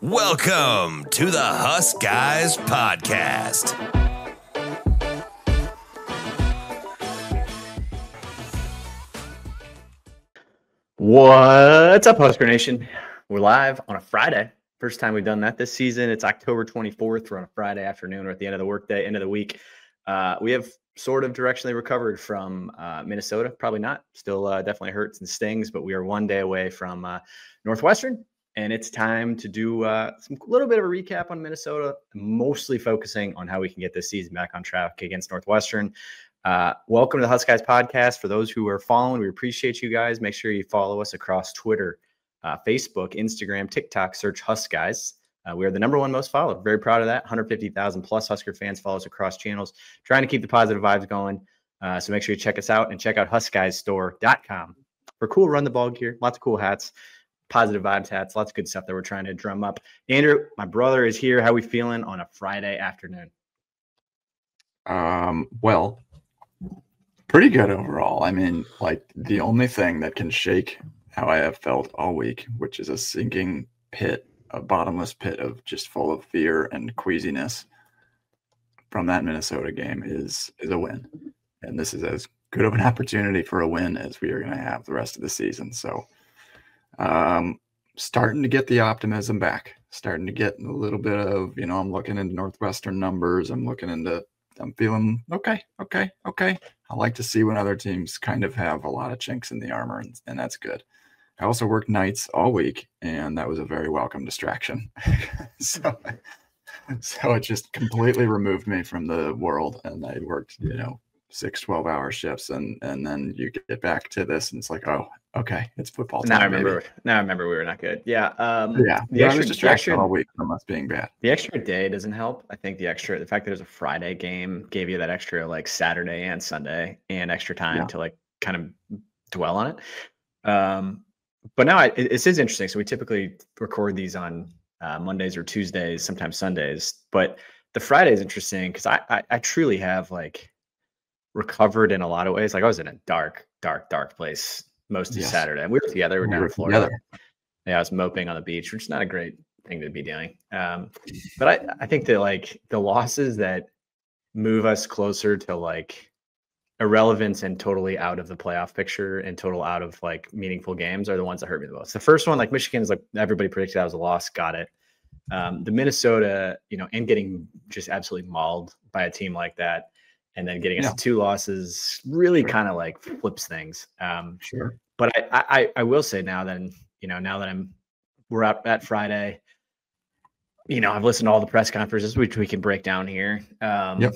Welcome to the Husk Guys Podcast. What's up, Husker Nation? We're live on a Friday. First time we've done that this season. It's October 24th. We're on a Friday afternoon. We're at the end of the workday, end of the week. We have sort of directionally recovered from Minnesota. Probably not. Still definitely hurts and stings, but we are one day away from Northwestern. And it's time to do a little bit of a recap on Minnesota, mostly focusing on how we can get this season back on track against Northwestern. Welcome to the Husk Guys Podcast. For those who are following, we appreciate you guys. Make sure you follow us across Twitter, Facebook, Instagram, TikTok. Search Husk Guys. We are the #1 most followed. Very proud of that. 150,000 plus Husker fans follow us across channels. Trying to keep the positive vibes going. So make sure you check us out and check out huskguysstore.com for cool run the ball gear. Lots of cool hats. Positive vibes hats, lots of good stuff that we're trying to drum up. Andrew, my brother, is here. How are we feeling on a Friday afternoon? Well, pretty good overall. I mean, like the only thing that can shake how I have felt all week, which is a sinking pit, a bottomless pit of just full of fear and queasiness from that Minnesota game is a win. And this is as good of an opportunity for a win as we are going to have the rest of the season. So starting to get the optimism back, starting to get a little bit of, I'm looking into Northwestern numbers. I'm feeling okay. I like to see when other teams kind of have a lot of chinks in the armor, and that's good. I also worked nights all week, and that was a very welcome distraction. so it just completely removed me from the world, and I worked, 6 12-hour shifts, and then you get back to this and it's like, oh, okay, it's football time. Now I remember we were not good. Yeah. The extra all week from us being bad. The extra day doesn't help. I think the fact that there's a Friday game gave you that extra like Saturday and Sunday and extra time to like kind of dwell on it. But now it is interesting. So we typically record these on Mondays or Tuesdays, sometimes Sundays, but the Friday is interesting because I truly have like recovered in a lot of ways. Like I was in a dark place most of Saturday. And we were together. We were down in Florida. Yeah, I was moping on the beach, which is not a great thing to be doing. But I think that like the losses that move us closer to like irrelevance and totally out of the playoff picture and total out of like meaningful games are the ones that hurt me the most. The first one, like Michigan, is like everybody predicted that was a loss. Got it. The Minnesota, and getting just absolutely mauled by a team like that. And then getting us to 2 losses really kind of like flips things. Sure. But I will say now that we're out at Friday, I've listened to all the press conferences, which we can break down here. It'll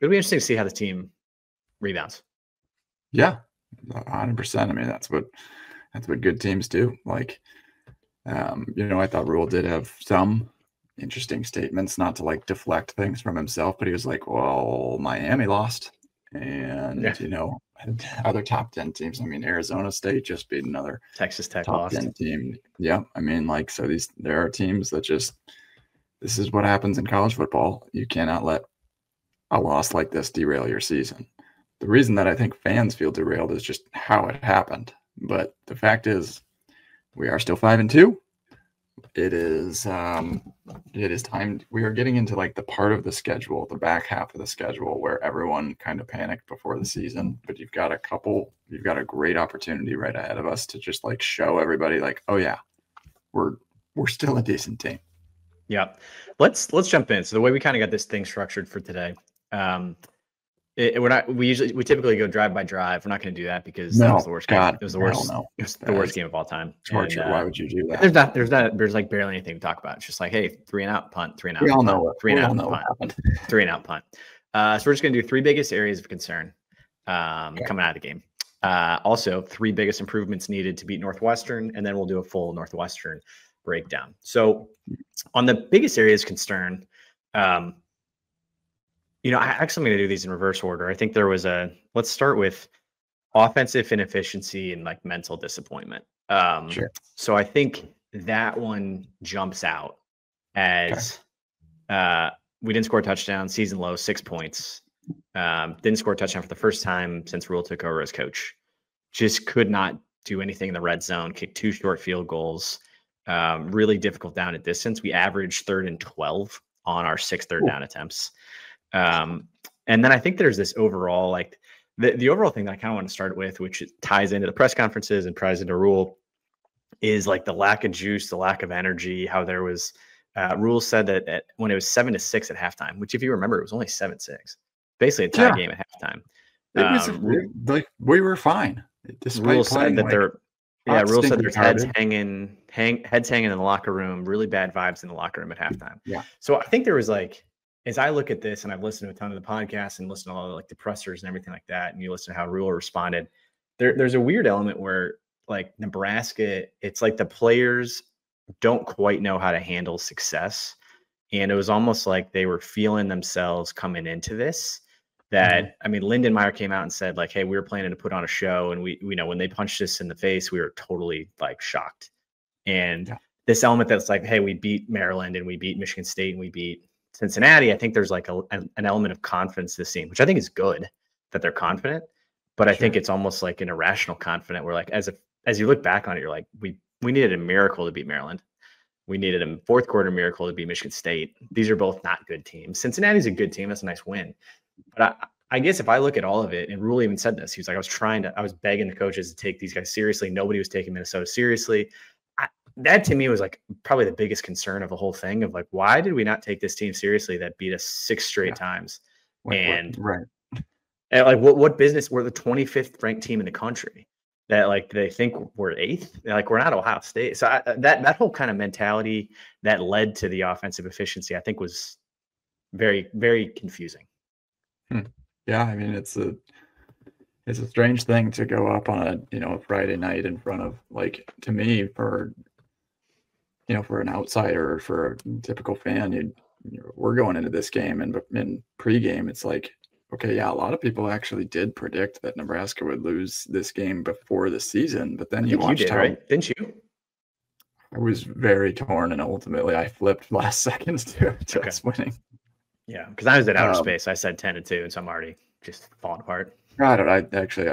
be interesting to see how the team rebounds. Yeah, 100%. I mean, that's what good teams do. Like, I thought Rule did have some interesting statements, not to like deflect things from himself, but he was like, well, Miami lost, and other top 10 teams. I mean, Arizona State just beat another Texas Tech top lost 10 team. Yeah, I mean, like, so there are teams that this is what happens in college football. You cannot let a loss like this derail your season. The reason that I think fans feel derailed is just how it happened, but the fact is we are still 5-2. It is time. We are getting into like the part of the schedule, the back half of the schedule, where everyone kind of panicked before the season. But you've got a great opportunity right ahead of us to just like show everybody like, oh yeah, we're still a decent team. Yeah. Let's jump in. So the way we kind of got this thing structured for today, we typically go drive by drive. We're not going to do that because that was the worst game. It was the worst. No. It was the worst game of all time. Torture. Why would you do that? There's like barely anything to talk about. It's just like, hey, 3 and out punt, 3 and out. We all know 3 and out punt, 3 and out punt. So we're just going to do 3 biggest areas of concern coming out of the game. Also, 3 biggest improvements needed to beat Northwestern, and then we'll do a full Northwestern breakdown. So on the biggest areas of concern, I'm going to do these in reverse order. I think let's start with offensive inefficiency and like mental disappointment. Sure. So I think that one jumps out as we didn't score a touchdown, season low, 6 points. Didn't score a touchdown for the first time since Rule took over as coach. Just could not do anything in the red zone, kicked 2 short field goals. really difficult down at distance. We averaged 3rd and 12 on our 6 third down attempts. And then I think there's this overall, like the overall thing that I kind of want to start with, which ties into the press conferences and ties into Rule, is like the lack of juice, the lack of energy, how there was Rule said that when it was 7-6 at halftime, which if you remember, it was only 7-6, basically a tie game at halftime. It was like we were fine. Rule said that Rule said there's heads hanging in the locker room, really bad vibes in the locker room at halftime. Yeah. So I think there was like, as I look at this and I've listened to a ton of the podcasts and listened to all the like the pressers and everything like that, and you listen to how Rule responded, there's a weird element where like Nebraska, it's like the players don't quite know how to handle success. And it was almost like they were feeling themselves coming into this. That, I mean, Lindenmeyer came out and said, like, hey, we were planning to put on a show. And we know when they punched us in the face, we were totally like shocked. And this element that's like, hey, we beat Maryland and we beat Michigan State and we beat Cincinnati. I think there's like an element of confidence this team, which I think is good that they're confident. But I think it's almost like an irrational confident where like, as you look back on it, you're like, we needed a miracle to beat Maryland. We needed a fourth quarter miracle to beat Michigan State. These are both not good teams. Cincinnati's a good team. That's a nice win. But I guess if I look at all of it, and Rule even said this, he was like, I was begging the coaches to take these guys seriously. Nobody was taking Minnesota seriously. That to me was like probably the biggest concern of the whole thing of like, why did we not take this team seriously that beat us 6 straight times? And like what business? We're the 25th ranked team in the country that like they think we're 8th. Like we're not Ohio State. So that whole kind of mentality that led to the offensive efficiency, I think was very, very confusing. Yeah, I mean it's a strange thing to go up on a Friday night in front of, like, to me, for an outsider or for a typical fan, we're going into this game and in pregame it's like, okay, yeah, a lot of people actually did predict that Nebraska would lose this game before the season, but then you watched right? Didn't you? I was very torn, and ultimately I flipped last seconds to us winning. Yeah, because I was at outer space. I said 10-2, and so I'm already just falling apart. I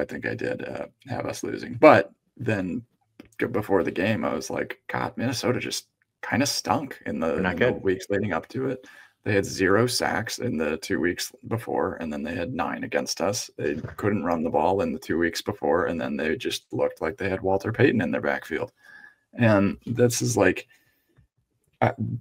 think I did have us losing. But then before the game, I was like, God, Minnesota just kind of stunk in the weeks leading up to it. They had 0 sacks in the 2 weeks before, and then they had 9 against us. They couldn't run the ball in the 2 weeks before, and then they just looked like they had Walter Payton in their backfield. And this is like,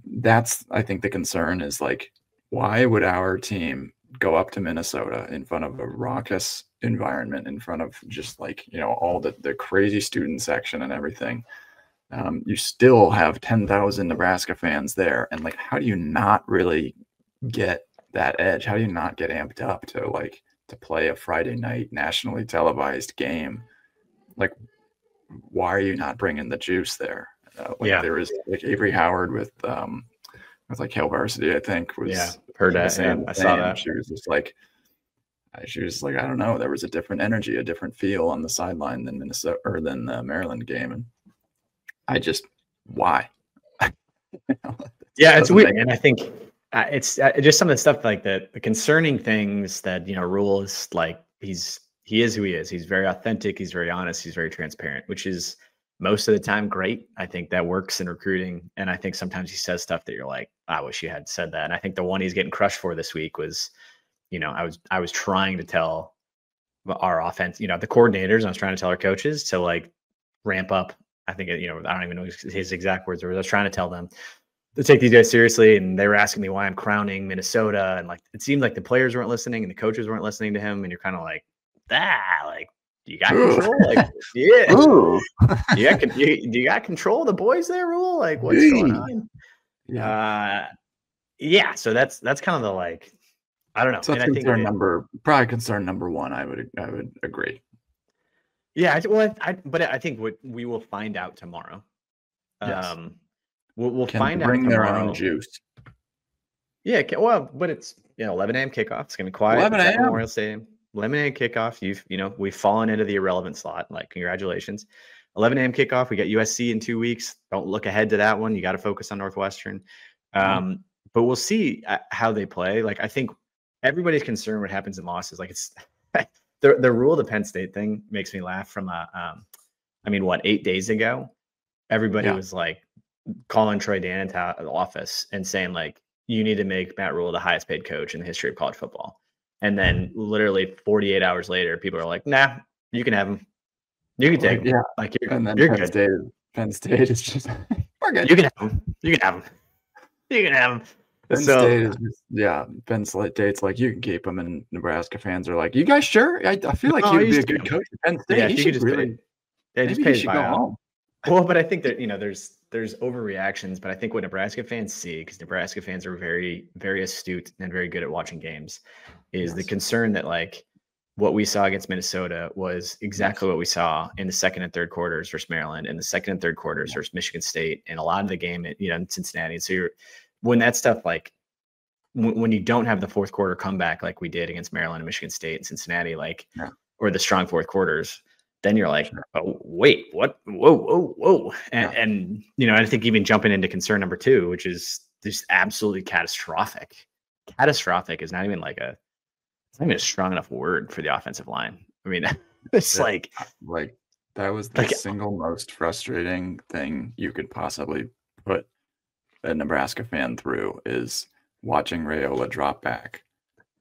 that's, I think the concern is like, why would our team go up to Minnesota in front of a raucous environment, in front of just like, all the crazy student section and everything? You still have 10,000 Nebraska fans there. And like, how do you not really get that edge? How do you not get amped up to play a Friday night nationally televised game? Like, why are you not bringing the juice there? There was like Avery Howard with like Hail Varsity, I think, heard that. I saw that. She was like, I don't know. There was a different energy, a different feel on the sideline than Minnesota or than the Maryland game, and why? It's weird, and I think it's just some of the stuff like the concerning things that Rule is like. He is who he is. He's very authentic. He's very honest. He's very transparent, which is most of the time great. I think that works in recruiting. And I think sometimes he says stuff that you're like, I wish you had said that. And I think the one he's getting crushed for this week was, I was trying to tell our offense, the coordinators, I was trying to tell our coaches to like ramp up. I think, I don't even know his exact words. I was trying to tell them to take these guys seriously. And they were asking me why I'm crowning Minnesota. And like, it seemed like the players weren't listening and the coaches weren't listening to him. And you're kind of like, like, you got control? Like, yeah. Do you got control of the boys there, Rule? Like, what's going on? So that's kind of the like, I don't know. So that's concern number one. I would agree. Yeah, but I think what we will find out tomorrow. Yes. We'll find out tomorrow. Bring their own juice. Yeah, well, but it's 11 a.m. kickoff. It's gonna be quiet. 11 a.m. Memorial Stadium. 11 a.m. kickoff. We've fallen into the irrelevant slot. Like, congratulations. 11 a.m. kickoff. We got USC in 2 weeks. Don't look ahead to that one. You got to focus on Northwestern. But we'll see how they play. Like, I think everybody's concerned what happens in losses. Like, it's the Rule of the Penn State thing makes me laugh from 8 days ago. Everybody was like, calling Troy Dan into the office and saying like, you need to make Matt Rule the highest paid coach in the history of college football. And then literally 48 hours later, people are like, nah, you can have him. You can take him. Yeah. Like And then you're Penn good. State is just we're good. You can have him. You can have him. You can have him. Penn State is just, Penn State's like, you can keep him, and Nebraska fans are like, you guys sure? I feel like he would be a good coach at Penn State. Yeah, he should really just pay his go home. Well, but I think that there's overreactions, but I think what Nebraska fans see, because Nebraska fans are very, very astute and very good at watching games, is the concern that like what we saw against Minnesota was exactly what we saw in the second and third quarters versus Maryland, and the second and third quarters versus Michigan State, and a lot of the game in Cincinnati. So when that stuff like when you don't have the fourth quarter comeback like we did against Maryland and Michigan State and Cincinnati, or the strong fourth quarters, then you're like, oh, wait, what? Whoa. And I think even jumping into concern number 2, which is just absolutely catastrophic. Catastrophic is not even it's not even a strong enough word for the offensive line. I mean, it's like that was the single most frustrating thing you could possibly put a Nebraska fan through, is watching Raiola drop back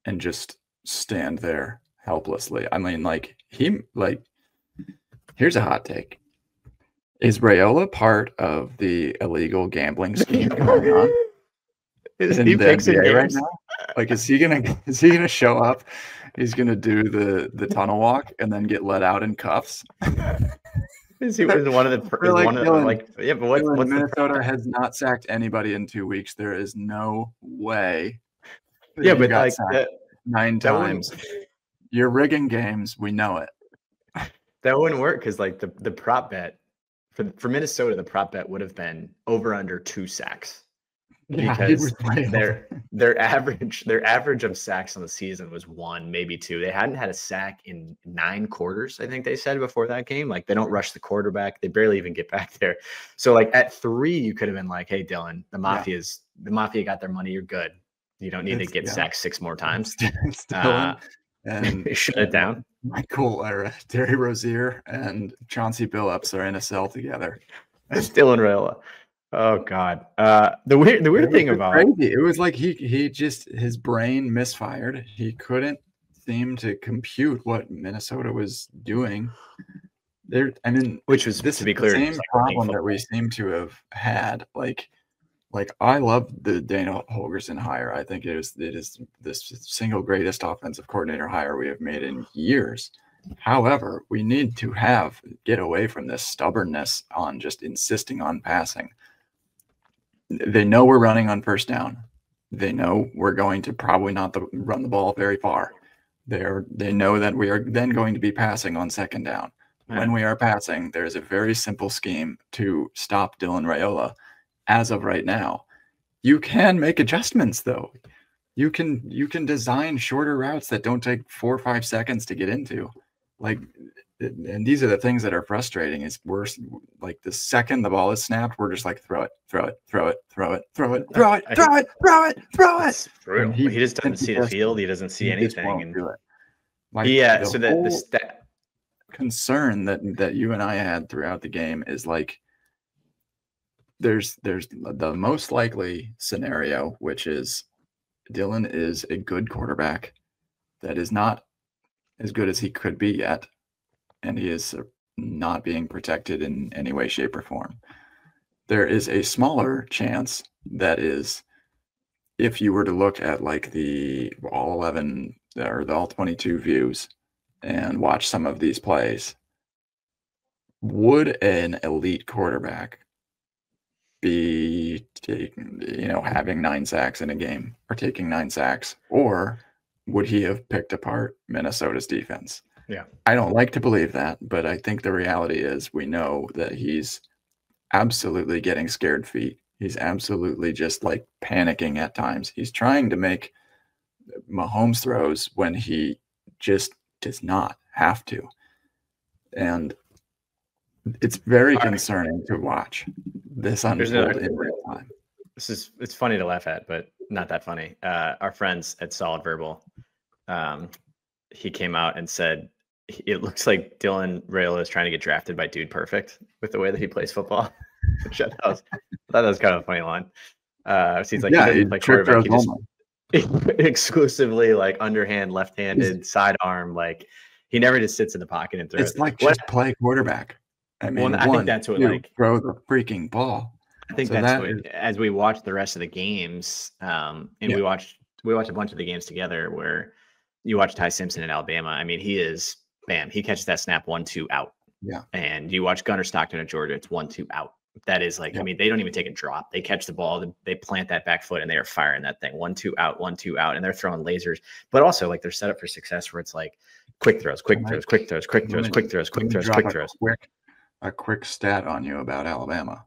and just stand there helplessly. I mean, here's a hot take. Is Raiola part of the illegal gambling scheme going on? Is he fixing games right now? Like, is he gonna show up? He's gonna do the tunnel walk and then get let out in cuffs. Is he one of the what's Minnesota has not sacked anybody in 2 weeks. There is no way. Yeah, but like 9 times. You're rigging games. We know it. That wouldn't work because like the prop bet for Minnesota, the prop bet would have been over under 2 sacks. Because their average of sacks on the season was 1, maybe 2. They hadn't had a sack in 9 quarters, I think they said before that game. Like, they don't rush the quarterback. They barely even get back there. So like at 3, you could have been like, hey, Dylan, the Mafia got their money. You're good. You don't need to get sacked 6 more times. And shut it down. Michael, Terry Rozier and Chauncey Billups are in a cell together. It's Dylan Raiola. Oh God. The weird thing about crazy. It was like he just, his brain misfired. He couldn't seem to compute what Minnesota was doing. Which was, to be clear, the same problem that we seem to have had. Like I love the Dana Holgorsen hire. I think it is the single greatest offensive coordinator hire we have made in years. However, we need to get away from this stubbornness on just insisting on passing. They know we're running on first down. They know we're going to probably not run the ball very far. They know that we are then going to be passing on second down. When we are passing, there is a very simple scheme to stop Dylan Raiola. As of right now, you can make adjustments though. You can design shorter routes that don't take 4 or 5 seconds to get into. And these are the things that are frustrating. Is worse. Like the second the ball is snapped, we're just like throw it. It's brutal. He just doesn't see the field. He doesn't see anything. Do it. So the concern that you and I had throughout the game is like there's the most likely scenario, which is Dylan is a good quarterback that is not as good as he could be yet, and he is not being protected in any way, shape, or form. There is a smaller chance that is, if you were to look at like the all 11 or the all 22 views and watch some of these plays, would an elite quarterback be having 9 sacks in a game or taking 9 sacks, or would he have picked apart Minnesota's defense? Yeah. I don't like to believe that, but I think the reality is we know that he's absolutely getting scared feet. He's absolutely just like panicking at times. He's trying to make Mahomes throws when he just does not have to. And it's very concerning to watch this unfold in real time. It's funny to laugh at, but not that funny. Our friends at Solid Verbal, he came out and said it looks like Dylan Raiola is trying to get drafted by Dude Perfect with the way that he plays football. I thought that was kind of a funny line. Seems like Yeah, he doesn't play trick quarterback. throws He just exclusively like underhand, left-handed, sidearm. Like he never just sits in the pocket and throws. It's like just play quarterback. I mean, I think that's what like throw the freaking ball. I think that's what as we watch the rest of the games, and we watched a bunch of the games together where you watch Ty Simpson in Alabama. I mean, he catches that snap 1-2 out. Yeah. And you watch Gunnar Stockton at Georgia, it's 1-2 out. That is like, I mean, they don't even take a drop. They catch the ball, they plant that back foot, and they are firing that thing 1-2 out, 1-2 out, and they're throwing lasers. But also, like, they're set up for success where it's like quick throws. A quick stat on you about Alabama.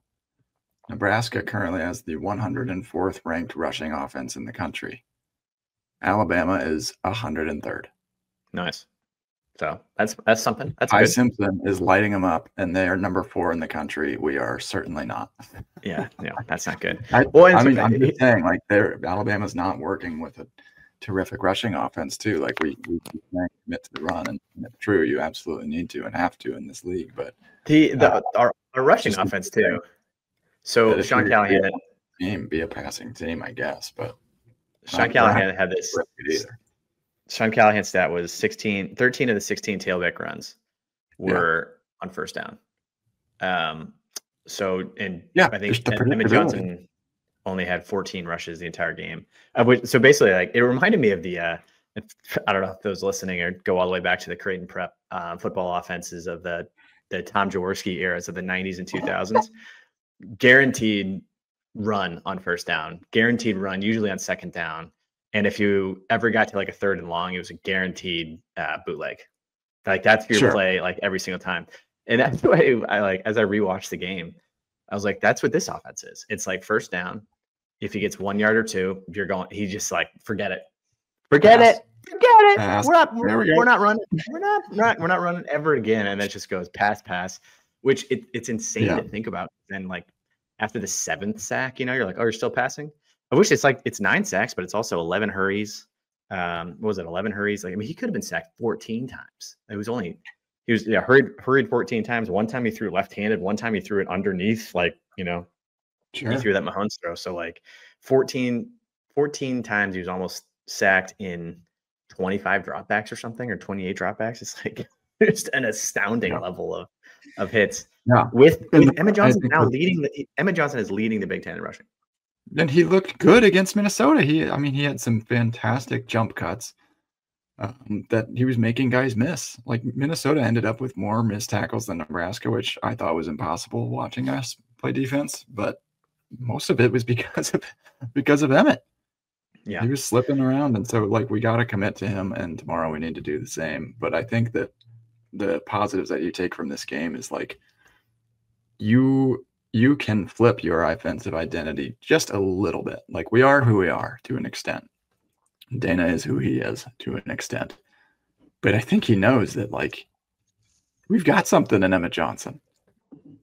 Nebraska currently has the 104th ranked rushing offense in the country. Alabama is 103rd. Nice. So that's something. That's Ty good. Simpson is lighting them up, and they are number 4 in the country. We are certainly not. Yeah, no, that's not good. I'm just saying, like, Alabama's not working with a terrific rushing offense too. Like we commit to the run, and it's true, you absolutely need to and have to in this league. But our rushing offense too. So Sean Callahan be a passing team, I guess, but Sean Callahan had this. Sean Callahan's stat was 13 of the 16 tailback runs were on first down. I think Emmett Johnson only had 14 rushes the entire game. So basically, like, it reminded me of the I don't know if those listening or go all the way back to the Creighton Prep football offenses of the Tom Jaworski eras of the 90s and 2000s. Guaranteed run on first down, guaranteed run usually on second down. And if you ever got to like a third and long, it was a guaranteed bootleg. Like that's your play, like every single time. And that's the way I like, as I rewatched the game, I was like, that's what this offense is. It's like first down. If he gets 1 yard or two, he just like, forget it. We're not running. We're not running ever again. And it just goes pass, which it's insane to think about. And like after the 7th sack, you're like, oh, you're still passing. I wish it's 9 sacks, but it's also 11 hurries. What was it? 11 hurries. Like, I mean, he could have been sacked 14 times. He was hurried 14 times. One time he threw left-handed. One time he threw it underneath, like, he threw that Mahomes throw. So like 14 times he was almost sacked in 25 dropbacks or something, or 28 dropbacks. It's like just an astounding level of hits. Yeah. With Emmett Johnson Emmett Johnson is leading the Big Ten in rushing. And he looked good against Minnesota. He had some fantastic jump cuts that he was making guys miss. Like Minnesota ended up with more missed tackles than Nebraska, which I thought was impossible watching us play defense. But most of it was because of Emmett. Yeah, he was slipping around, and so like we got to commit to him. And tomorrow we need to do the same. But I think that the positives that you take from this game is like you can flip your offensive identity just a little bit. Like we are who we are to an extent. Dana is who he is to an extent. But I think he knows that like we've got something in Emmett Johnson.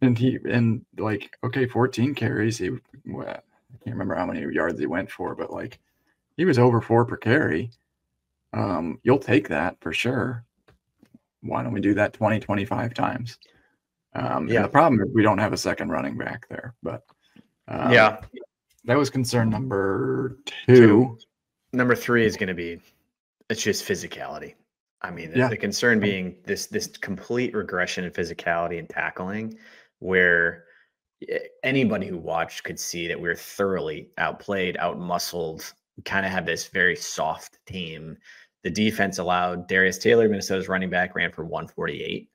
And like, okay, 14 carries. I can't remember how many yards he went for, but like he was over 4 per carry. You'll take that for sure. Why don't we do that 20, 25 times? And the problem is we don't have a second running back there, but that was concern number 2. Number 3 is going to be, it's just physicality. I mean, the concern being this complete regression in physicality and tackling, where anybody who watched could see that we were thoroughly outplayed, outmuscled, kind of have this very soft team. The defense allowed Darius Taylor, Minnesota's running back, ran for 148.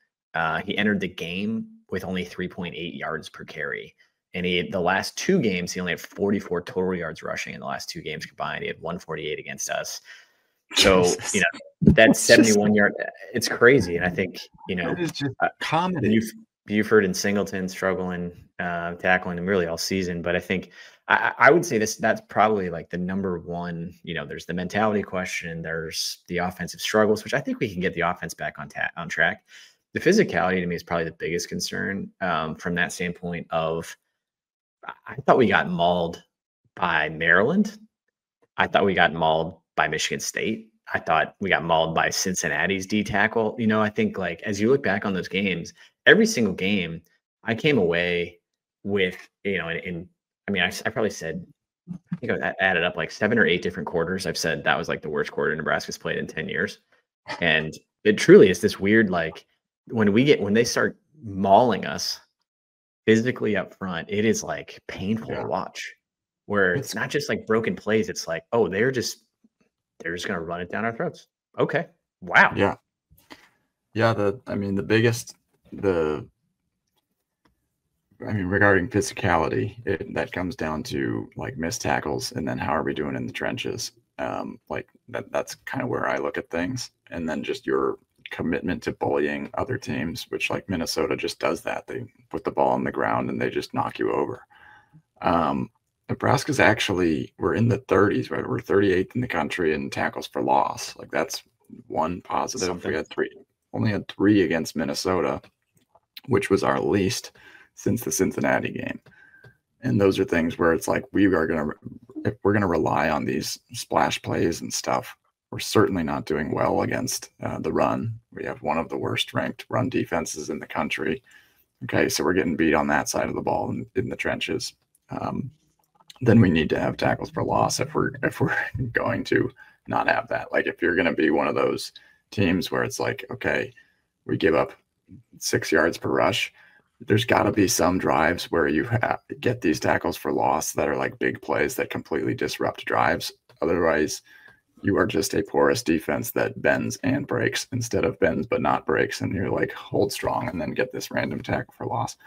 He entered the game with only 3.8 yards per carry. And the last 2 games, he only had 44 total yards rushing in the last 2 games combined. He had 148 against us. So, that's 71 yard. It's crazy. And I think, it's just comedy. Buford and Singleton struggling, tackling him really all season. But I think I would say that's probably like the number one, there's the mentality question. There's the offensive struggles, which I think we can get the offense back on track. The physicality to me is probably the biggest concern from that standpoint of, I thought we got mauled by Maryland. I thought we got mauled by Michigan State. I thought we got mauled by Cincinnati's D tackle. I think like, as you look back on those games, every single game, I came away with, I mean, I probably said, I think I added up like 7 or 8 different quarters. I've said that was like the worst quarter Nebraska's played in 10 years. And it truly is this weird, like when they start mauling us physically up front, it is like painful to watch, where it's not just like broken plays. It's like, oh, they're just going to run it down our throats. Okay. Wow. Yeah. Yeah. Regarding physicality, that comes down to like missed tackles and then how are we doing in the trenches? That's kind of where I look at things. And then just your commitment to bullying other teams, which like Minnesota just does that. They put the ball on the ground and they just knock you over. Nebraska's actually, we're in the 30s, right? We're 38th in the country in tackles for loss. Like that's one positive. Something. We only had 3 against Minnesota, which was our least since the Cincinnati game. And those are things where it's like, if we're going to rely on these splash plays and stuff, we're certainly not doing well against the run. We have one of the worst ranked run defenses in the country. Okay, so we're getting beat on that side of the ball in the trenches. Then we need to have tackles for loss if we're going to not have that. Like if you're going to be one of those teams where it's like, okay, we give up 6 yards per rush, there's got to be some drives where you get these tackles for loss that are like big plays that completely disrupt drives. Otherwise, you are just a porous defense that bends and breaks instead of bends but not breaks, and you're like, hold strong and then get this random tackle for loss.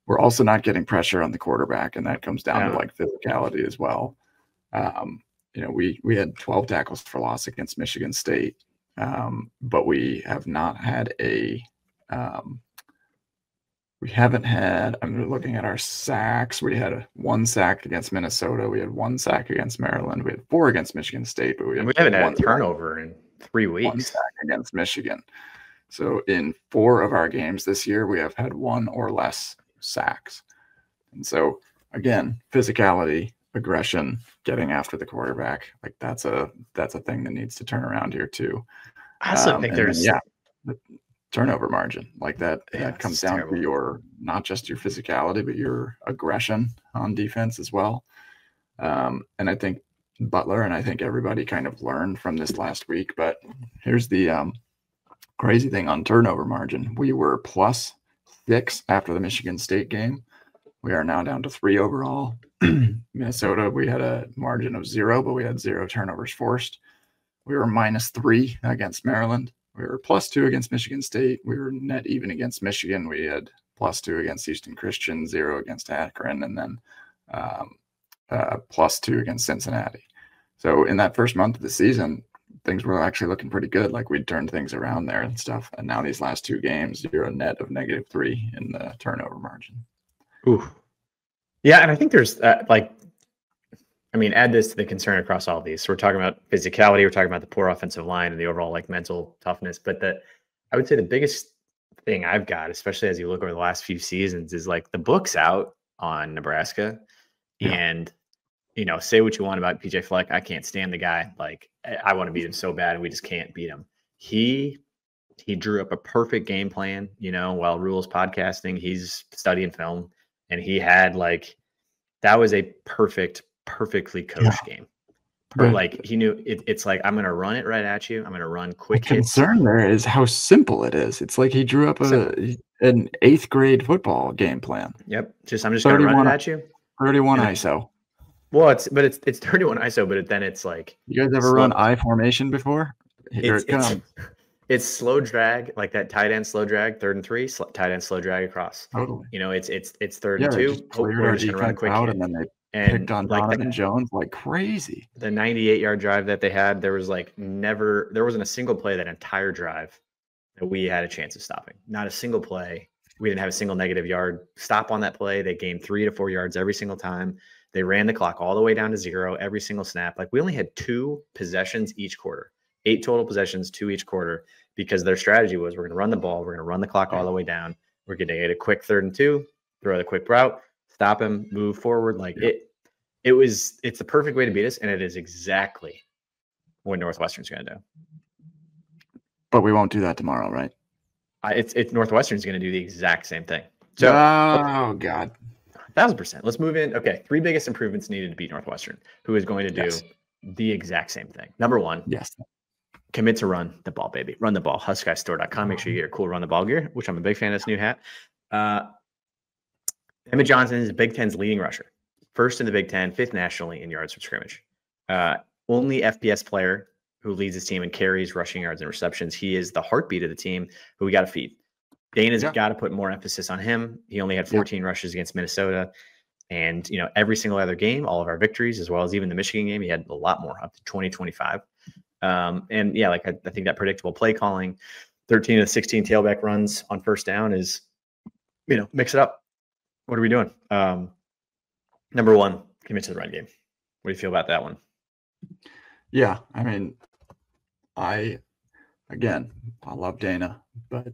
We're also not getting pressure on the quarterback, and that comes down to like physicality as well. We had 12 tackles for loss against Michigan State, but we have not had I'm looking at our sacks. We had 1 sack against Minnesota. We had 1 sack against Maryland. We had 4 against Michigan State, but we haven't had a turnover in 3 weeks. 1 sack against Michigan. So in 4 of our games this year, we have had 1 or less sacks. And so again, physicality, aggression, getting after the quarterback, like that's a thing that needs to turn around here too. I also think there's the turnover margin like that comes down to your, not just your physicality, but your aggression on defense as well. And I think Butler and I think everybody kind of learned from this last week, but here's the crazy thing on turnover margin. We were +6 after the Michigan State game. We are now down to 3 overall. Minnesota, we had a margin of 0, but we had 0 turnovers forced. We were -3 against Maryland. We were +2 against Michigan State. We were net even against Michigan. We had +2 against Houston Christian, 0 against Akron, and then +2 against Cincinnati. So in that first month of the season, things were actually looking pretty good. Like we'd turned things around there and stuff. And now these last 2 games, you're a net of -3 in the turnover margin. Ooh. Yeah, and I think there's add this to the concern across all of these. So we're talking about physicality, we're talking about the poor offensive line and the overall like mental toughness. But I would say the biggest thing I've got, especially as you look over the last few seasons, is like the book's out on Nebraska. Yeah. And say what you want about PJ Fleck. I can't stand the guy. Like I want to beat him so bad, and we just can't beat him. He drew up a perfect game plan, while Rule's podcasting, he's studying film, and he had that was a perfectly coached game. Like he knew it's like, I'm going to run it right at you. I'm going to run quick hits. The concern there is how simple it is. It's like he drew up an 8th grade football game plan. Yep. I'm just going to run it at you. 31 ISO. Well, it's 31 ISO, but then it's like, you guys ever run I formation before? Here it comes. It's slow drag, like that tight end slow drag, 3rd and 3, tight end slow drag across. Totally. It's 3rd and 2. We're just going to run a quick hit. And then they picked on Donovan Jones like crazy. The 98-yard drive that they had, there wasn't a single play that entire drive that we had a chance of stopping. Not a single play. We didn't have a single negative yard stop on that play. They gained 3 to 4 yards every single time. They ran the clock all the way down to 0 every single snap. Like we only had 2 possessions each quarter, 8 total possessions, 2 each quarter, because their strategy was, we're going to run the ball. We're going to run the clock all the way down. We're going to get a quick 3rd and 2, throw the quick route, stop him, move forward. It's the perfect way to beat us. And it is exactly what Northwestern's going to do. But we won't do that tomorrow, right? It's Northwestern's going to do the exact same thing. So, oh God. 1,000%. Let's move in. Okay, 3 biggest improvements needed to beat Northwestern, who is going to do the exact same thing. Number 1, commit to run the ball, baby. Run the ball. HuskGuysStore.com. Make sure you get your cool Run the Ball gear, which I'm a big fan of this new hat. Emmett Johnson is Big Ten's leading rusher. First in the Big Ten, 5th nationally in yards from scrimmage. Only FBS player who leads his team in carries, rushing yards, and receptions. He is the heartbeat of the team who we got to feed. Dana's got to put more emphasis on him. He only had 14 rushes against Minnesota. And, every single other game, all of our victories, as well as even the Michigan game, he had a lot more, up to 20-25. I think that predictable play calling, 13 of the 16 tailback runs on first down is, mix it up. What are we doing? Number 1, commit to the run game. What do you feel about that one? Yeah, I mean, I love Dana, but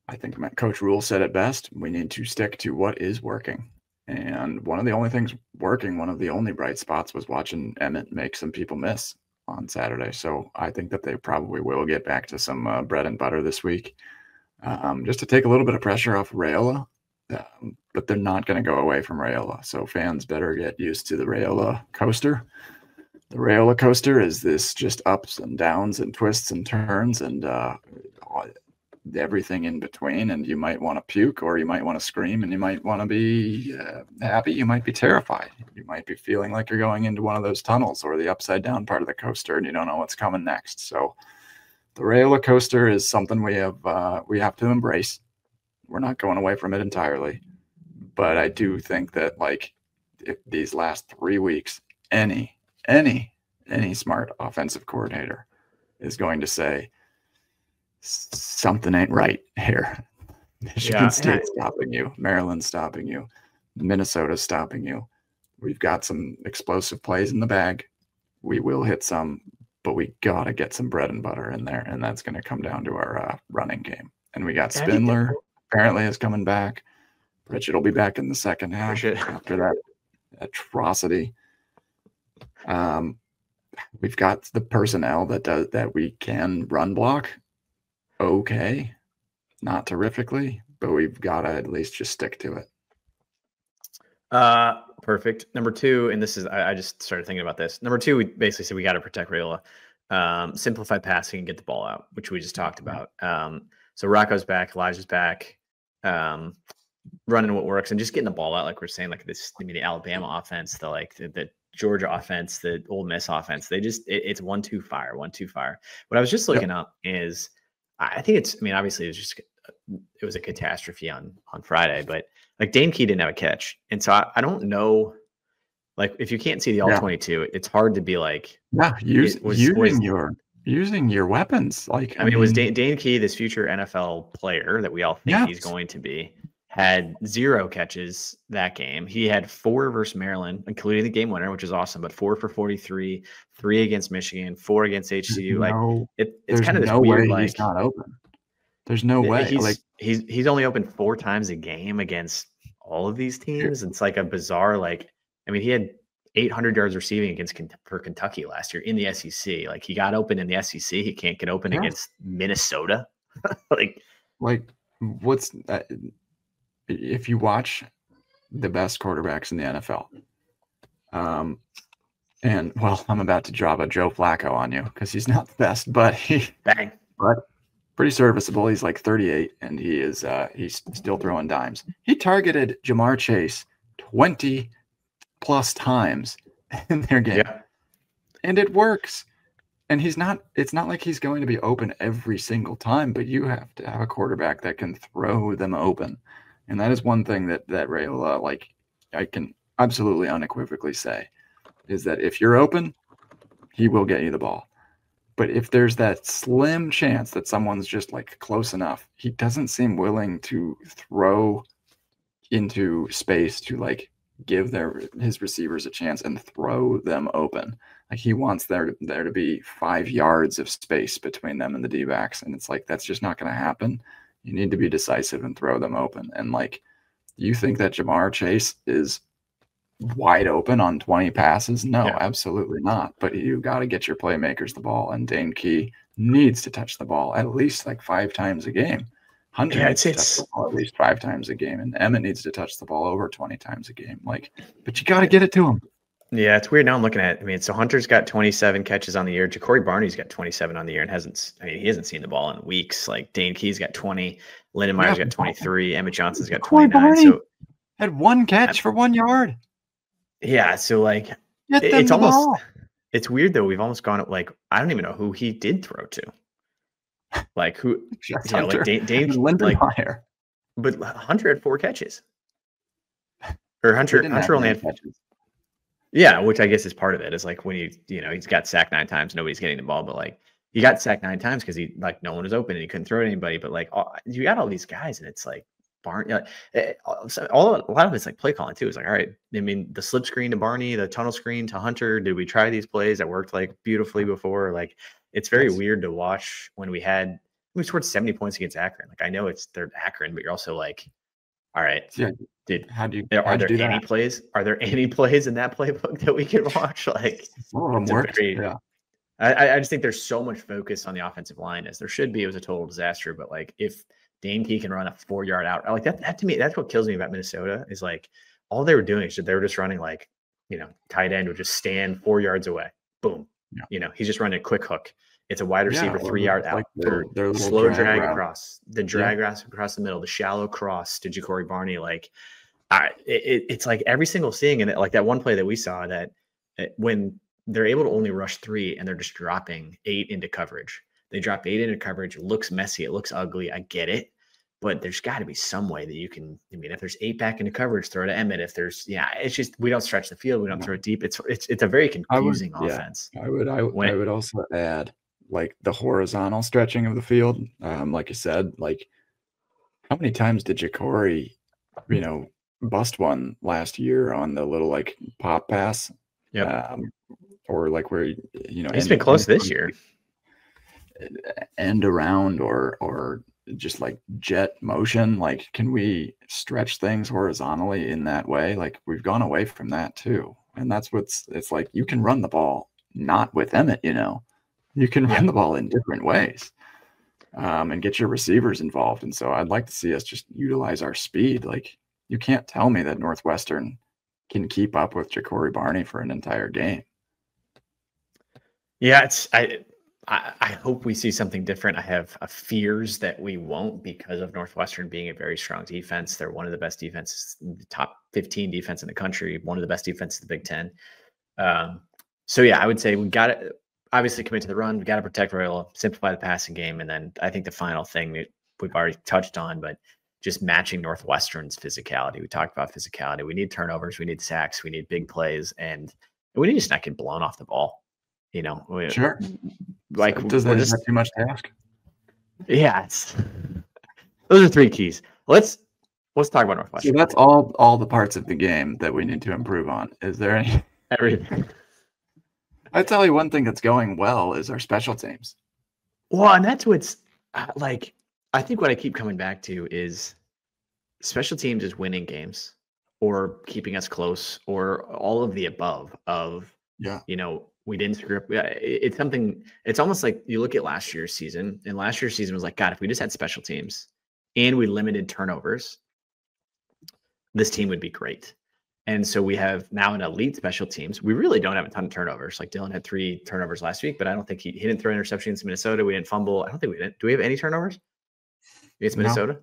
I think Coach Rule said it best. We need to stick to what is working. And one of the only things working, one of the only bright spots was watching Emmett make some people miss on Saturday. So I think that they probably will get back to some bread and butter this week, just to take a little bit of pressure off Raiola. But they're not going to go away from Raiola. So fans better get used to the Raiola coaster. The Raiola coaster is this just ups and downs and twists and turns and everything in between. And you might want to puke, or you might want to scream, and you might want to be happy. You might be terrified. You might be feeling like you're going into one of those tunnels or the upside down part of the coaster, and you don't know what's coming next. So the Raiola coaster is something we have to embrace. We're not going away from it entirely, but I do think that if these last 3 weeks, any smart offensive coordinator is going to say something ain't right here. Michigan State's stopping you, Maryland's stopping you, Minnesota's stopping you. We've got some explosive plays in the bag. We will hit some, but we gotta get some bread and butter in there, and that's going to come down to our running game. And we got Spindler. Apparently is coming back. Pritchett will be back in the second half after that atrocity. We've got the personnel that we can run block. Okay, not terrifically, but we've got to at least just stick to it. Perfect. Number 2, and this is I just started thinking about this. Number 2, we basically said we got to protect Raiola. Simplify passing and get the ball out, which we just talked about. So Rocco's back, Elijah's back. Running what works and just getting the ball out, like we're saying, like this, the Alabama offense, the Georgia offense, the Ole Miss offense, it's 1-2 fire. What I was just looking up is, obviously it was a catastrophe on Friday, but Dane Key didn't have a catch. And so I don't know, if you can't see the all 22, it's hard to be using your weapons. It was Dane Key, this future NFL player that we all think he's going to be, had 0 catches that game. He had 4 versus Maryland, including the game winner, which is awesome, but 4 for 43, 3 against Michigan, 4 against HCU. It's kind of this weird, he's not open. There's no way. He's only open 4 times a game against all of these teams. It's a bizarre, he had 800 yards receiving for Kentucky last year in the SEC. He got open in the SEC. He can't get open against Minnesota. What's that? If you watch the best quarterbacks in the NFL, I'm about to drop a Joe Flacco on you because he's not the best, but but pretty serviceable. He's 38 and he's still throwing dimes. He targeted Jamar Chase 20 plus times in their game. Yeah. And it works. And it's not like he's going to be open every single time, but you have to have a quarterback that can throw them open. And that is one thing that Raiola, I can absolutely unequivocally say, is that if you're open, he will get you the ball. But if there's that slim chance that someone's just close enough, he doesn't seem willing to throw into space to give his receivers a chance and throw them open. He wants there to be 5 yards of space between them and the D-backs. And it's that's just not going to happen. You need to be decisive and throw them open. And you think that Jamar Chase is wide open on 20 passes? No, absolutely not. But you got to get your playmakers the ball. And Dane Key needs to touch the ball at least 5 times a game. Hunter needs to touch the ball at least 5 times a game, and Emmett needs to touch the ball over 20 times a game. But you got to get it to him. Yeah, it's weird. Now I'm looking at it. I mean, so Hunter's got 27 catches on the year. Ja'Cory Barney's got 27 on the year and he hasn't seen the ball in weeks. Like Dane Key's got 20, Lindenmeyer's got 23, Emmett Johnson's got 29. Barney had 1 catch for 1 yard. Yeah, so it's almost it's weird though. We've almost gone I don't even know who he did throw to. Who? Dane Lindenmeyer. But Hunter had 4 catches. Or Hunter only had catches. Yeah, which I guess is part of it. Is when he's got sacked 9 times, nobody's getting the ball, but he got sacked 9 times because no one was open and he couldn't throw to anybody. But you got all these guys and it's Barney. A lot of it's play calling too. It's all right. I mean, the slip screen to Barney, the tunnel screen to Hunter. Did we try these plays that worked beautifully before? It's very weird to watch when we scored 70 points against Akron. I know they're Akron, but you're also all right. Yeah. Are there any plays in that playbook that we can watch? Some of them worked. Yeah. I just think there's so much focus on the offensive line as there should be. It was a total disaster, but if Dane Key can run a 4-yard out, that to me, that's what kills me about Minnesota is all they were doing is they were just running tight end would just stand 4 yards away. Boom. Yeah. He's just running a quick hook. It's a wide receiver 3-yard out. Their slow drag across, the drag across the middle, the shallow cross to Ja'Cory Barney. It's every single seeing in it. That one play that we saw that when they're able to only rush 3 and they're just dropping 8 into coverage. They drop 8 into coverage. It looks messy. It looks ugly. I get it. But there's got to be some way that you can, if there's 8 back into coverage, throw to Emmett. If there's, it's just, we don't stretch the field. We don't throw it deep. It's a very confusing offense. I would also add the horizontal stretching of the field. Like you said, how many times did Ja'Cory, bust one last year on the little pop pass? Yeah. Or where, he's been close this year. End around or just jet motion. Can we stretch things horizontally in that way? We've gone away from that too. And that's it's you can run the ball, not with Emmett, you can run the ball in different ways and get your receivers involved. And so I'd like to see us just utilize our speed. You can't tell me that Northwestern can keep up with Ja'Cory Barney for an entire game. Yeah, I hope we see something different. I have fears that we won't because of Northwestern being a very strong defense. They're one of the best defenses, top 15 defense in the country, one of the best defenses in the Big Ten. So yeah, I would say we got to obviously commit to the run. We got to protect Royal, simplify the passing game. And then I think the final thing that we've already touched on, but just matching Northwestern's physicality. We talked about physicality. We need turnovers. We need sacks. We need big plays. And we need to just not get blown off the ball. Sure. Does that just too much to ask? Yeah, those are 3 keys. Let's talk about Northwestern. So that's all the parts of the game that we need to improve on. Is there any? Everything. I tell you one thing that's going well is our special teams. Well, and that's what's I think what I keep coming back to is special teams is winning games or keeping us close or all of the above of we didn't screw up. It's something, it's almost like you look at last year's season, and last year's season was God, if we just had special teams and we limited turnovers, this team would be great. And so we have now an elite special teams. We really don't have a ton of turnovers. Dylan had 3 turnovers last week, but I don't think he didn't throw interceptions in Minnesota. We didn't fumble. I don't think we did. Do we have any turnovers? It's Minnesota. No.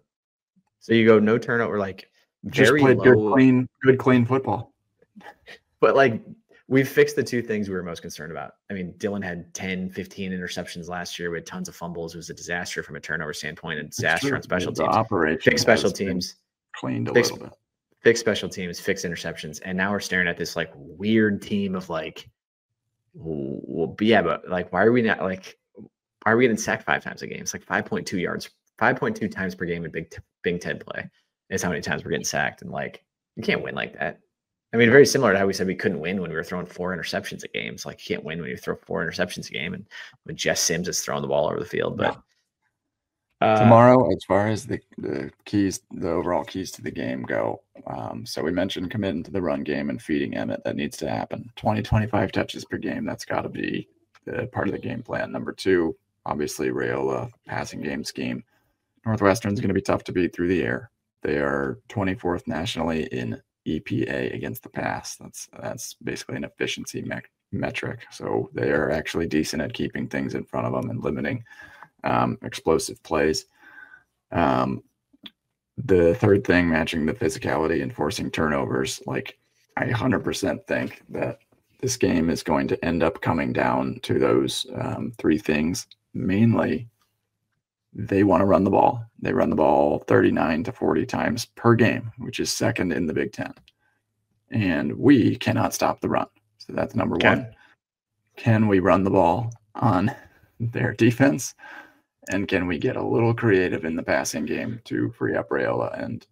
So you go no turnover, just very played low, good clean football. But we've fixed the 2 things we were most concerned about. I mean, Dylan had 10, 15 interceptions last year. We had tons of fumbles. It was a disaster from a turnover standpoint, a disaster on special teams. Fix special teams. Cleaned a little bit. Fix special teams, fix interceptions. And now we're staring at this weird team of why are we not why are we getting sacked 5 times a game? It's 5.2 yards, 5.2 times per game in Big Ten play is how many times we're getting sacked. And you can't win like that. I mean, very similar to how we said we couldn't win when we were throwing 4 interceptions a game. It's you can't win when you throw 4 interceptions a game. And when Jess Sims is throwing the ball over the field. But tomorrow, as far as the keys, the overall keys to the game go, so we mentioned committing to the run game and feeding Emmett. That needs to happen. 20-25 touches per game. That's got to be part of the game plan. Number 2, obviously, Rayola passing game scheme. Northwestern's going to be tough to beat through the air. They are 24th nationally in EPA against the pass. That's basically an efficiency metric. So they are actually decent at keeping things in front of them and limiting explosive plays. The third thing, matching the physicality and forcing turnovers. Like, I 100% think that this game is going to end up coming down to those three things. Mainly, they want to run the ball. They run the ball 39 to 40 times per game, which is second in the Big Ten. And we cannot stop the run. So that's number one. Can we run the ball on their defense? And can we get a little creative in the passing game to free up Raiola? And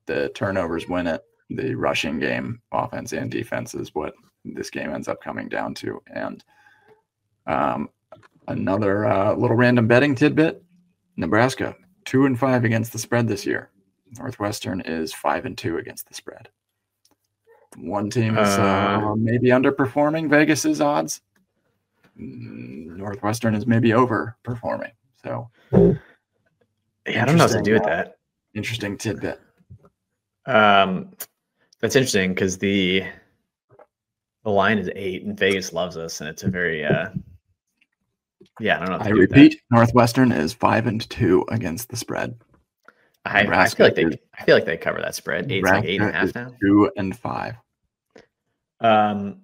the turnovers win it. The rushing game, offense and defense, is what this game ends up coming down to. And another little random betting tidbit: Nebraska 2-5 against the spread this year. Northwestern is 5-2 against the spread. One team is maybe underperforming Vegas's odds. Northwestern is maybe overperforming. So, yeah, I don't know what to do with that. Interesting tidbit. That's interesting because the line is 8 and Vegas loves us, and it's a very I don't know. I repeat, Northwestern is 5-2 against the spread. I feel like they cover that spread. 8's like 8.5 now. 2-5.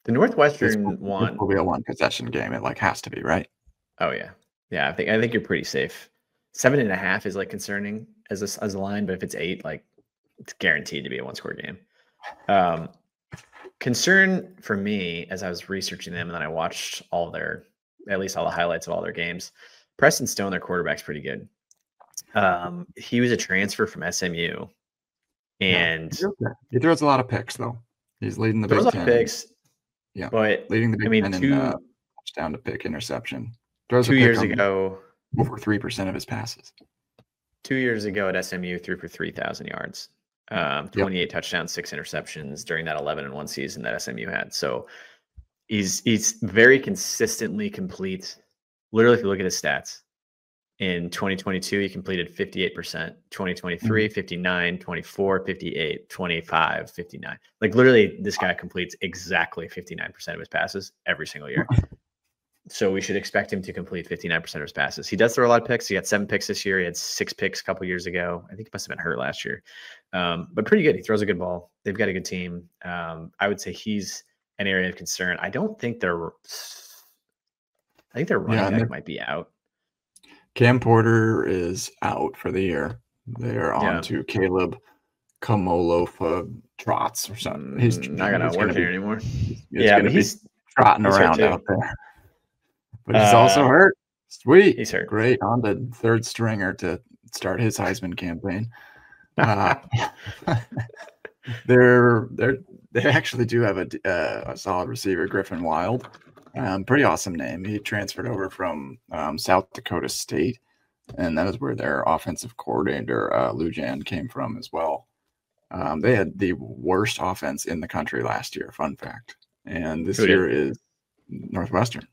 The Northwestern one will be a one possession game. It has to be, right? Oh yeah. I think you're pretty safe. 7.5 is like concerning as a line, but if it's 8, like, it's guaranteed to be a one-score game. Concern for me as I was researching them, and then I watched at least all the highlights of all their games. Preston Stone, their quarterback's pretty good. He was a transfer from SMU, and he throws a lot of picks though. He's leading the Big Ten. Picks. Yeah, but leading the Big Ten in touchdown to pick interception. Throws 2 years ago, over 3% of his passes. 2 years ago at SMU, threw for 3,000 yards, 28 touchdowns, 6 interceptions during that 11-1 season that SMU had. So he's very consistently complete. Literally, if you look at his stats, in 2022, he completed 58%, 2023, 59, 24, 58, 25, 59. Like, literally, this guy completes exactly 59% of his passes every single year. So we should expect him to complete 59% of his passes. He does throw a lot of picks. He got 7 picks this year. He had 6 picks a couple years ago. I think he must have been hurt last year. But pretty good. He throws a good ball. They've got a good team. I would say he's an area of concern. I think their running back might be out. Cam Porter is out for the year. They're on to Caleb Kamolofa Trotz or something. He's not going to work here anymore. He's trotting around out there. But he's also hurt. Sweet. He's hurt. Great. On the third stringer to start his Heisman campaign. They actually do have a solid receiver, Griffin Wild. Pretty awesome name. He transferred over from South Dakota State, and that is where their offensive coordinator, Lujan, came from as well. They had the worst offense in the country last year, fun fact. And this year is Northwestern.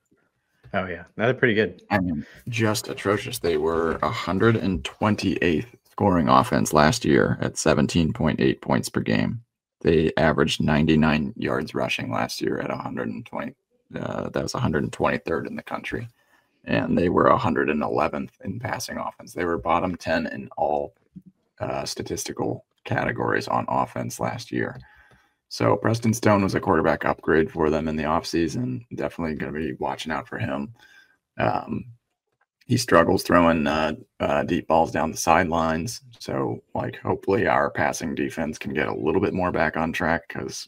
Oh, yeah. They're pretty good. I mean, just atrocious. They were 128th scoring offense last year at 17.8 points per game. They averaged 99 yards rushing last year at 120. That was 123rd in the country. And they were 111th in passing offense. They were bottom 10 in all statistical categories on offense last year. So Preston Stone was a quarterback upgrade for them in the offseason. Definitely going to be watching out for him. He struggles throwing deep balls down the sidelines. So, hopefully our passing defense can get a little bit more back on track, because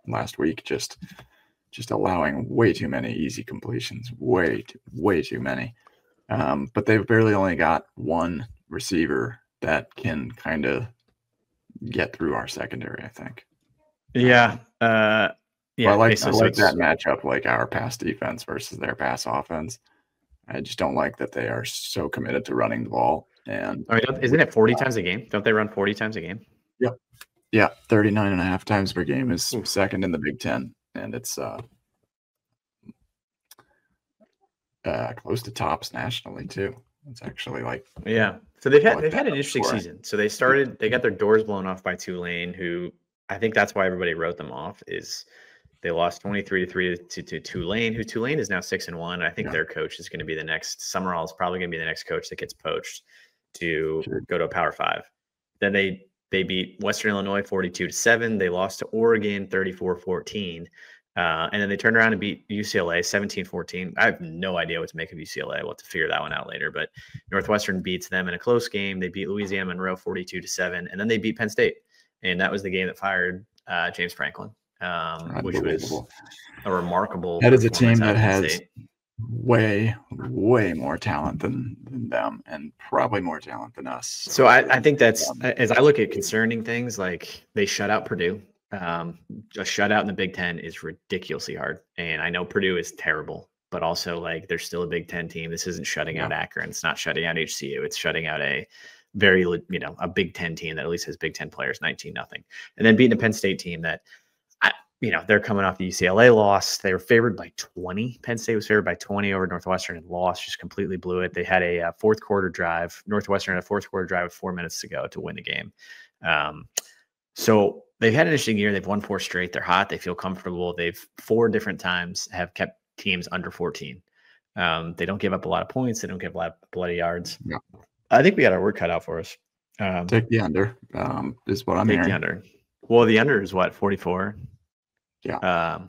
last week just allowing way too many easy completions, way too many. But they've barely only got one receiver that can kind of get through our secondary, I think. Yeah. I like that matchup, like our pass defense versus their pass offense. I just don't like that they are so committed to running the ball. And isn't it 40 times a game? Don't they run 40 times a game? Yep. Yeah, 39.5 times per game is second in the Big Ten, and it's close to tops nationally too. It's actually like So they've had an interesting season. So they got their doors blown off by Tulane, who I think that's why everybody wrote them off. Is they lost 23-3 to Tulane, who Tulane is now 6-1. I think their coach is going to be the next. Summerall is probably going to be the next coach that gets poached to go to a Power 5. Then they beat Western Illinois 42-7. They lost to Oregon 34-14. And then they turned around and beat UCLA 17-14. I have no idea what to make of UCLA. We'll have to figure that one out later. But Northwestern beats them in a close game. They beat Louisiana Monroe 42-7. And then they beat Penn State. And that was the game that fired James Franklin, which was a remarkable. That is a team that has way more talent than them, and probably more talent than us. So I think that's, as I look at concerning things, like they shut out Purdue. A shutout in the Big Ten is ridiculously hard. And I know Purdue is terrible, but also like they're still a Big Ten team. This isn't shutting out Akron. It's not shutting out HCU. It's shutting out a very, a Big Ten team that at least has Big Ten players, 19-0. And then beating a Penn State team that, they're coming off the UCLA loss. They were favored by 20. Penn State was favored by 20 over Northwestern and lost, just completely blew it. They had a fourth quarter drive. Northwestern had a fourth quarter drive with 4 minutes to go to win the game. So they've had an interesting year. They've won 4 straight. They're hot. They feel comfortable. They've 4 different times have kept teams under 14. They don't give up a lot of points. They don't give a lot of bloody yards. Yeah. I think we got our work cut out for us. Take the under is what I'm hearing. Take the under. Well, the under is what, 44? Yeah.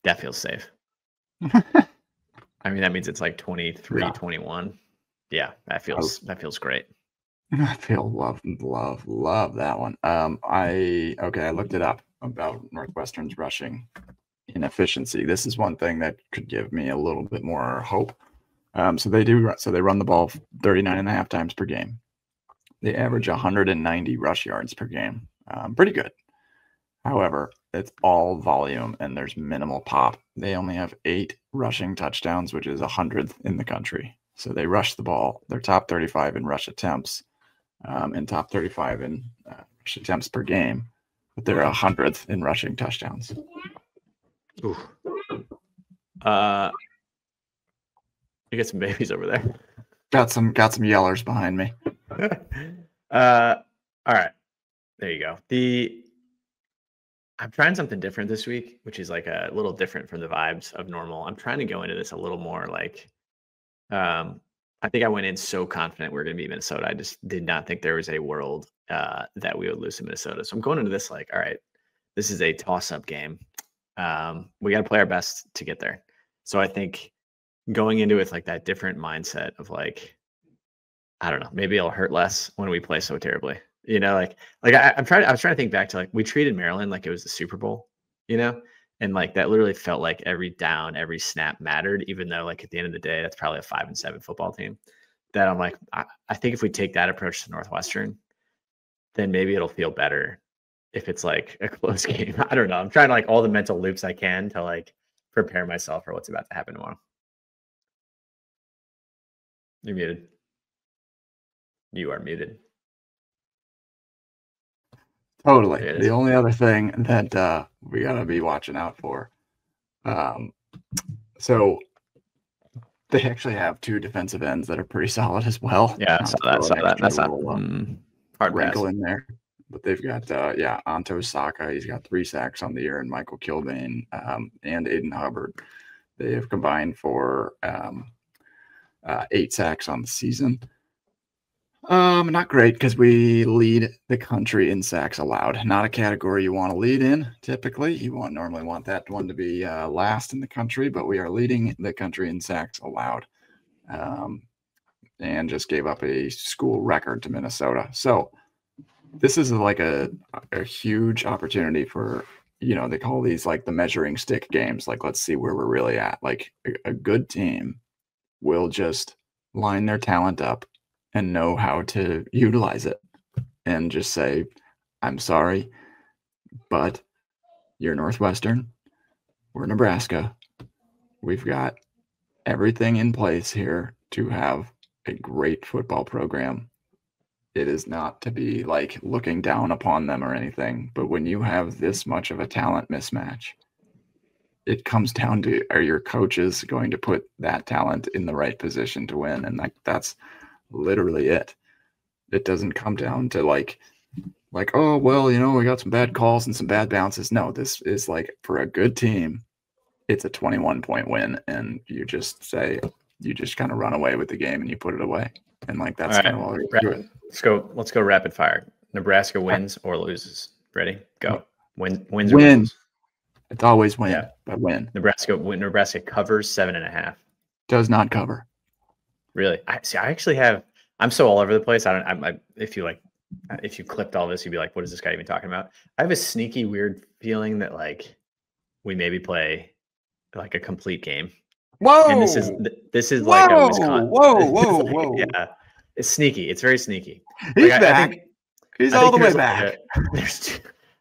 That feels safe. I mean, that means it's like 23-21. Yeah, that feels great. I feel love that one. I looked it up about Northwestern's rushing inefficiency. This is one thing that could give me a little bit more hope. So they run the ball 39.5 times per game. They average 190 rush yards per game. Pretty good. However, it's all volume and there's minimal pop. They only have 8 rushing touchdowns, which is 100th in the country. So they rush the ball. They're top 35 in rush attempts, and top 35 in rush attempts per game. But they're 100th in rushing touchdowns. Ooh. You got some babies over there. Got some yellers behind me. All right. There you go. I'm trying something different this week, which is like a little different from the vibes of normal. I'm trying to go into this a little more like, I think I went in so confident we were going to beat Minnesota. I just did not think there was a world that we would lose to Minnesota. So I'm going into this like, all right, this is a toss-up game. We got to play our best to get there. So I think going into it with like that different mindset of like, I don't know, maybe it'll hurt less when we play so terribly. I was trying to think back to like we treated Maryland like it was the Super Bowl, and like that literally felt like every down, every snap mattered, even though like at the end of the day, that's probably a 5-7 football team. That I'm like, I think if we take that approach to Northwestern, then maybe it'll feel better if it's like a close game. I don't know. I'm trying to like all the mental loops I can to like prepare myself for what's about to happen tomorrow. You're muted. You are muted. Totally. The only other thing that we got to be watching out for. So they actually have 2 defensive ends that are pretty solid as well. Yeah, I saw that. That's not hard wrinkle in there. But they've got, Anto Saka. He's got 3 sacks on the year, and Michael Kilbane and Aiden Hubbard. They have combined for 8 sacks on the season. Not great because we lead the country in sacks allowed. Not a category you want to lead in. Typically, you normally want that one to be last in the country, but we are leading the country in sacks allowed, and just gave up a school record to Minnesota. So this is like a huge opportunity for they call these like the measuring stick games. Like let's see where we're really at. Like a good team will just line their talent up and know how to utilize it and just say, I'm sorry, but you're Northwestern, we're Nebraska. We've got everything in place here to have a great football program. It is not to be like looking down upon them or anything, but when you have this much of a talent mismatch, it comes down to, are your coaches going to put that talent in the right position to win? And that's literally it. It doesn't come down to like, oh, well, we got some bad calls and some bad bounces. No, this is like, for a good team, it's a 21-point win, and you just kind of run away with the game and you put it away. And like, that's all right, kind of all you do it. Let's go rapid fire. Nebraska wins or loses. Ready? Go. Wins or Win. loses. It's always win, but win. Nebraska covers 7.5. Does not cover. Really? I'm so all over the place. If you clipped all this, you'd be like, what is this guy even talking about? I have a sneaky weird feeling that like we maybe play like a complete game. Whoa! And this is like a Wisconsin. Whoa! Yeah, it's sneaky. It's very sneaky. He's back. He's all the way back.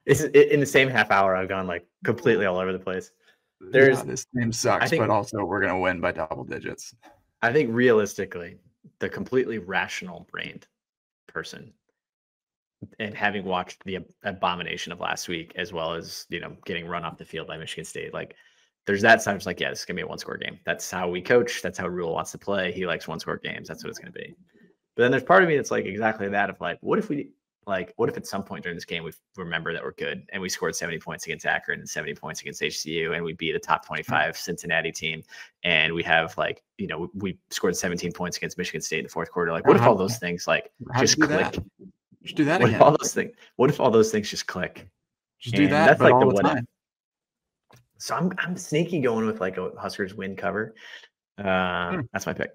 In the same half hour, I've gone like completely all over the place. This team sucks, but also we're gonna win by double digits. I think realistically, the completely rational brained person, and having watched the abomination of last week, as well as getting run off the field by Michigan State, like there's that side. It's like, yeah, this is gonna be a 1-score game. That's how we coach. That's how Rule wants to play. He likes 1-score games. That's what it's gonna be. But then there's part of me that's like exactly that. Of like, what if at some point during this game we remember that we're good and we scored 70 points against Akron and 70 points against HCU and we beat a top 25 Cincinnati team and we have we scored 17 points against Michigan State in the fourth quarter. Like, what if all those things just click? Just do that what again. What if all those things just click? Just do that. That's like all the time. So I'm sneaky going with like a Huskers win cover. That's my pick.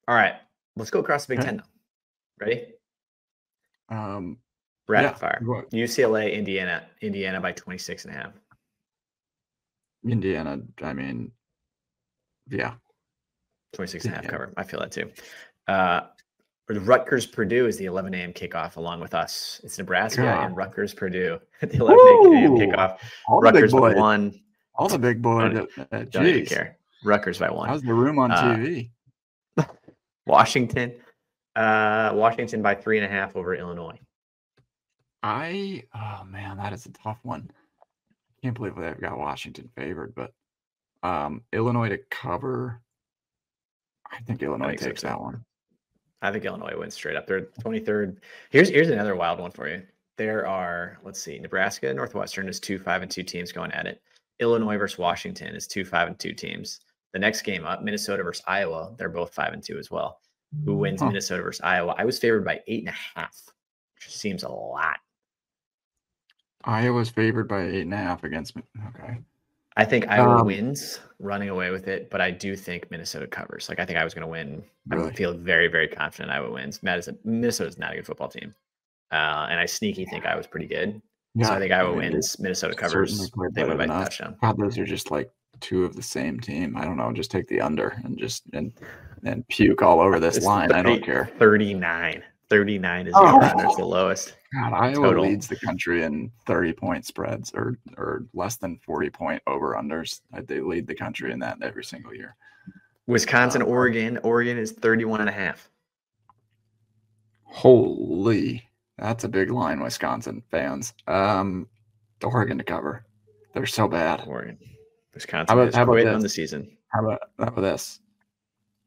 All right, let's go across the Big Ten now. Ready? Rapid fire. UCLA, Indiana by 26.5. Indiana, I mean, yeah. 26.5 cover. I feel that too. Rutgers, Purdue is the 11 a.m. kickoff along with us. It's Nebraska and Rutgers, Purdue at the 11 a.m. kickoff. Rutgers by 1. All the big boys. Don't even care. Rutgers by 1. How's the room on TV? Washington by 3.5 over Illinois. Oh man, that is a tough one. I can't believe they've got Washington favored, but Illinois to cover. I think Illinois takes that one. I think Illinois wins straight up. They're 23rd. Here's another wild one for you. There are, let's see, Nebraska and Northwestern is 2 5-2 teams going at it. Illinois versus Washington is 2 5-2 teams. The next game up, Minnesota versus Iowa, they're both 5-2 as well. Who wins Minnesota versus Iowa? I was favored by 8.5, which seems a lot. Iowa's favored by 8.5 against me. Okay. I think Iowa wins, running away with it, but I do think Minnesota covers. Like, I think I was going to win. Really? I feel very, very confident Iowa wins. Minnesota's not a good football team. And I sneaky think Iowa's pretty good. Yeah, so I think Iowa wins. Minnesota covers. They win by touchdown. God, those are just like two of the same team. I don't know. Just take the under and puke all over this line. I don't care. 39. 39 is the under. It's the lowest. God, Iowa leads the country in 30-point spreads or less than 40-point over-unders. They lead the country in that every single year. Wisconsin, Oregon. Oregon is 31.5. Holy, that's a big line, Wisconsin fans. Oregon to cover. They're so bad. Oregon. Wisconsin is quitting on the season. How about this?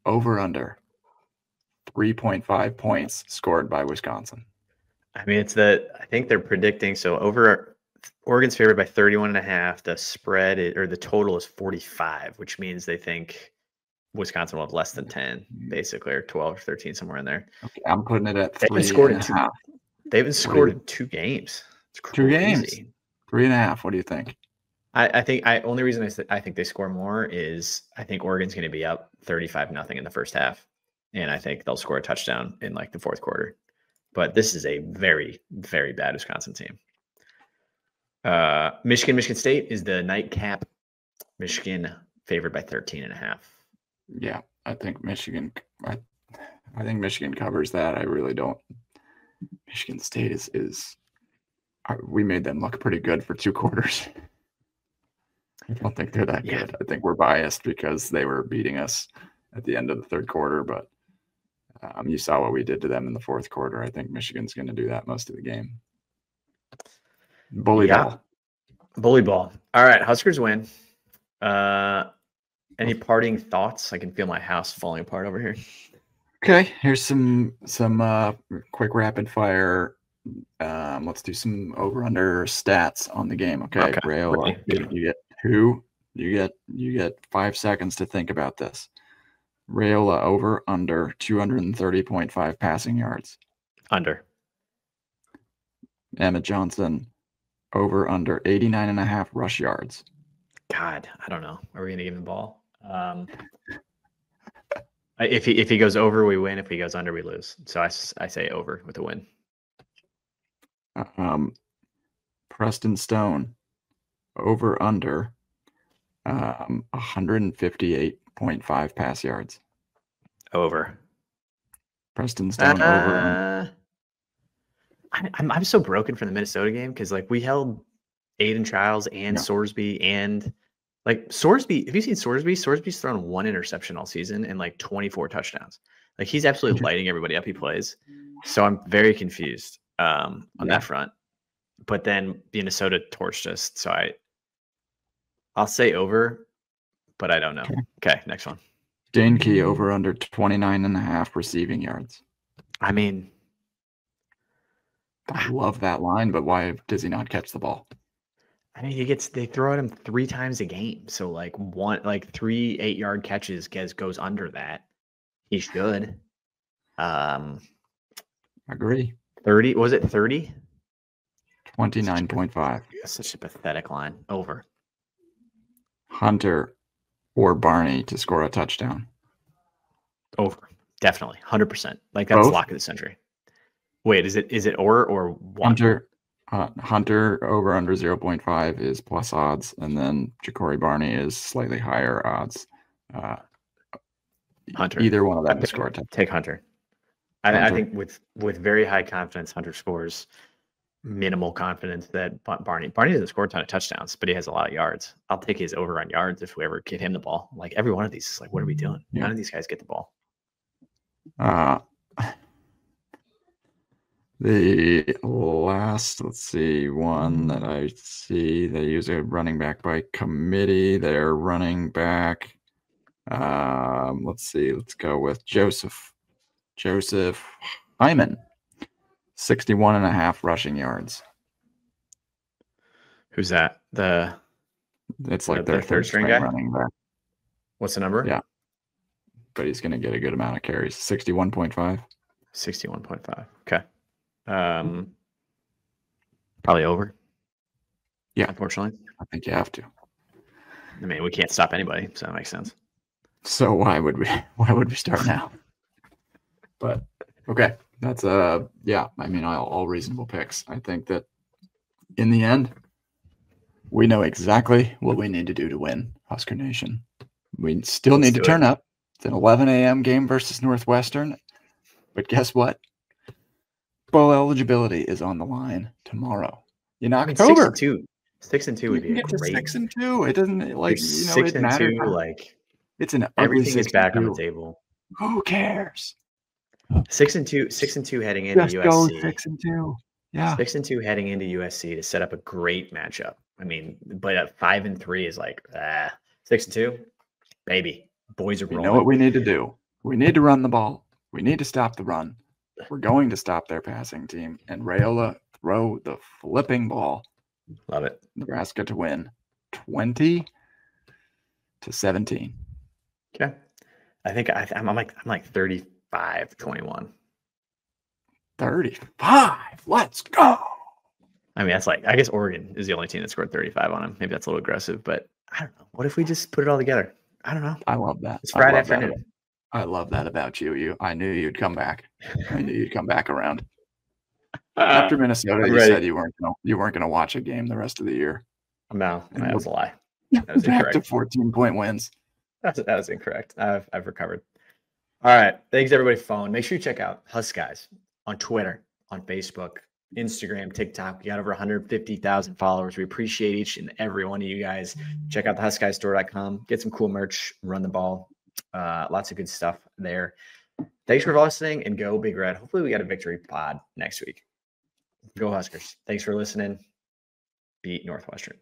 Over-under. 3.5 points scored by Wisconsin. I mean, I think they're predicting, so Oregon's favored by 31.5. The spread or the total is 45, which means they think Wisconsin will have less than 10, basically, or 12 or 13, somewhere in there. Okay, I'm putting it at 3.5. They haven't scored in 2 games. It's crazy. 2 games. 3.5. What do you think? I think only reason I think they score more is I think Oregon's going to be up 35-0 in the first half. And I think they'll score a touchdown in like the fourth quarter. But this is a very, very bad Wisconsin team. Michigan State is the nightcap. Michigan favored by 13.5. Yeah, I think Michigan covers that. I really don't. Michigan State is we made them look pretty good for 2 quarters. I don't think they're that good. I think we're biased because they were beating us at the end of the third quarter, but you saw what we did to them in the fourth quarter. I think Michigan's going to do that most of the game. Bully ball. All right, Huskers win. Any parting thoughts? I can feel my house falling apart over here. Okay, here's some quick rapid fire. Let's do some over under stats on the game. Okay, Rayola, you get 2. You get 5 seconds to think about this. Rayola over under 230.5 passing yards. Under. Emmett Johnson over under 89.5 rush yards. God, I don't know. Are we gonna give him the ball? If he goes over, we win. If he goes under, we lose. So I say over with a win. Preston Stone over under 158.5 pass yards. Over. Preston Stone over. I'm so broken from the Minnesota game because like we held Aiden Childs and Sorsby and like Sorsby. Have you seen Sorsby? Sorsby's thrown 1 interception all season and like 24 touchdowns. Like he's absolutely lighting everybody up. He plays. So I'm very confused on that front. But then Minnesota torched us. So I'll say over, but I don't know. Okay, next one. Dane Key over under 29.5 receiving yards. I mean, I love that line, but why does he not catch the ball? I mean, they throw at him 3 times a game. So like 3 8-yard catches goes under that. He should. Agree. 30, was it 30? 29.5. Such a pathetic line. Over. Hunter or Barney to score a touchdown. Over. Definitely. 100%. Like that's Both? lock of the century. Wait, is it or one? Hunter over under 0.5 is plus odds, and then Ja'Cory Barney is slightly higher odds. Hunter. Either one of them will score. Take Hunter. I think with very high confidence, Hunter scores. Minimal confidence that Barney doesn't score a ton of touchdowns, but he has a lot of yards. I'll take his over on yards if we ever give him the ball. Like every one of these is like, what are we doing? Yeah. None of these guys get the ball. The last, one that I see, they use a running back by committee. Their running back, let's go with Joseph Hyman, 61.5 rushing yards. Who's that? It's like their third string guy running back. What's the number? Yeah, but he's going to get a good amount of carries. 61.5. 61.5. Okay. Probably over. Yeah, unfortunately. I think you have to. I mean, we can't stop anybody, so that makes sense. So why would we start now? But okay, that's yeah. I mean, all reasonable picks. I think that in the end, we know exactly what we need to do to win, Husker Nation. We still need to turn up. It's an 11 a.m. game versus Northwestern, but guess what? Bowl eligibility is on the line tomorrow in October. 6-2. 6-2 would be great. 6-2. It doesn't like 6-2. Like it's an everything is back on the table. Who cares? 6-2 heading into USC. Go 6-2. Yeah, 6-2 heading into USC to set up a great matchup. I mean, but at 5-3 is like 6-2, baby. Boys are rolling. You know what we need to do? We need to run the ball. We need to stop the run. We're going to stop their passing team and Rayola throw the flipping ball. Love it. Nebraska to win 20-17. Okay. I think I'm like 35-21. 35. Let's go. I mean, that's like, I guess Oregon is the only team that scored 35 on them. Maybe that's a little aggressive, but I don't know. What if we just put it all together? I don't know. I love that. It's Friday afternoon. I love that about you. I knew you'd come back. I knew you'd come back around. After Minnesota, you said you weren't going to watch a game the rest of the year. No, that was a lie. That was back to 14-point wins. That was incorrect. I've recovered. All right. Thanks, everybody for following. Make sure you check out Husk Guys on Twitter, on Facebook, Instagram, TikTok. We got over 150,000 followers. We appreciate each and every one of you guys. Check out the huskguysstore.com. Get some cool merch. Run the ball. Lots of good stuff there. Thanks for listening, and go Big Red. Hopefully we got a victory pod next week. Go Huskers. Thanks for listening. Beat Northwestern.